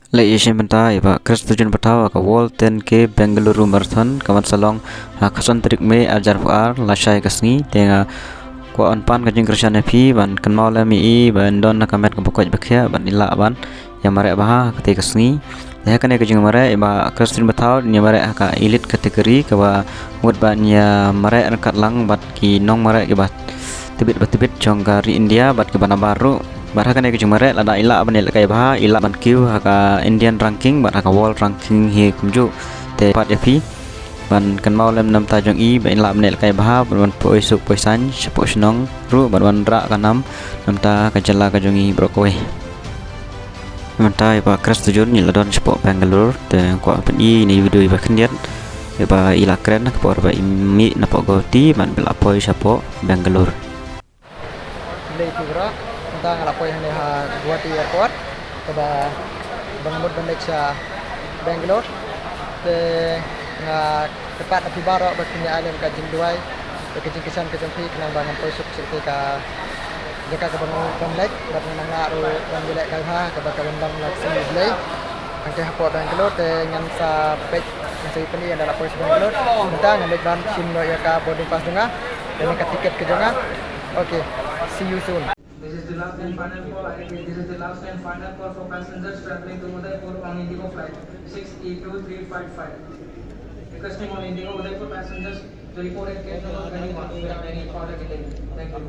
Le Asian Benta iba Chris Tujun Batawa ka Wall 10K Bengaluru Marathon kawan salong kasan trik me ajar ar lasai kasni tenga ko on pan ka jing Krishan fi ban kan mau la mi ban don na kamet ka pokoj bakhya ban ila ban yang mare bah kate kasni ya kan ka jing mare iba Chris Tujun Batawa nya mare ka elite kategori ka ba mut ban ya mare an kat lang bat ki nong mare ki bat tibit jong kari India bat ke bana baru barha kan ke jumare lada ila ban el kai bah ila ban kiu haka Indian ranking bat haka world ranking he kumju te pat yapi ban kan mau lem nam ta jong i ban ila ban el kai bah ban poi su poi san sepo snong ru ban ra kanam nam ta ka jala ka jong i brokoi manta iba kras tujun ni ladon sepo Bangalore te ko pen i ni video iba kendiat iba ila keren ka por ba imi na pogoti ban bela poi sepo Bangalore Lei Fibra tentang lapoi hane ha Guwahati Airport pada bangun bandar sa Bangalore te nga tepat api barak berpunya alam ka jingduai ke kesan ke jengpi kenang bangun poisuk serta ka jaka ka bangun bandar bat nang ru ban bilek ka ha ka bakawan bang laksan blai angke ha port Bangalore te ngan sa pek masih peni adalah pois Bangalore tentang ngan ban sim no ya ka boarding pass dengar dan ka tiket ke jangan. Okay, see you soon. This is the last and final call. This is the last and final call for passengers traveling to Udaipur on Indigo flight 682-355. Requesting on Indigo Udaipur passengers to report at gate number 21 without any further delay. Thank you.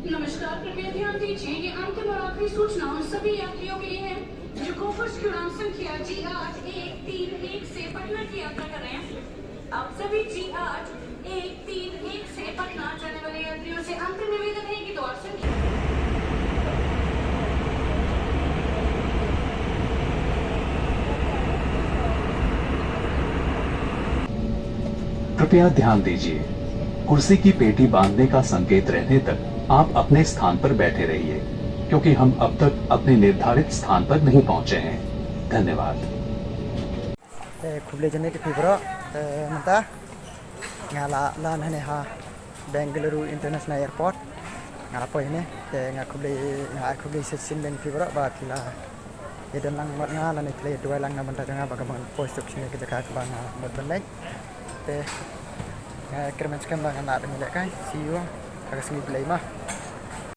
नमस्कार, कृपया ध्यान दीजिए ये अंतिम और आखिरी सूचना उन सभी यात्रियों के लिए है जो कोफर्स की उड़ान संख्या G8-131 से पटना की यात्रा कर रहे हैं। आप सभी G8-131 से पटना जाने वाले यात्रियों से अंतिम निवेदन है कि द्वार संख्या कृपया ध्यान दीजिए, कुर्सी की पेटी बांधने का संकेत रहने तक आप अपने स्थान पर बैठे रहिए, क्योंकि हम अब तक अपने निर्धारित स्थान पर नहीं पहुंचे हैं। धन्यवाद। खुबले जने के फिब्रो मता ngala lan hane ha Bengaluru International Airport ngala po hene te nga kubli sesin ben fibra ba kila edan lang mat ngala ne play dua lang na banta nga bagaman post sini ke jaka bang mod bandai te kermen skam bang na de kai see you agas ni play mah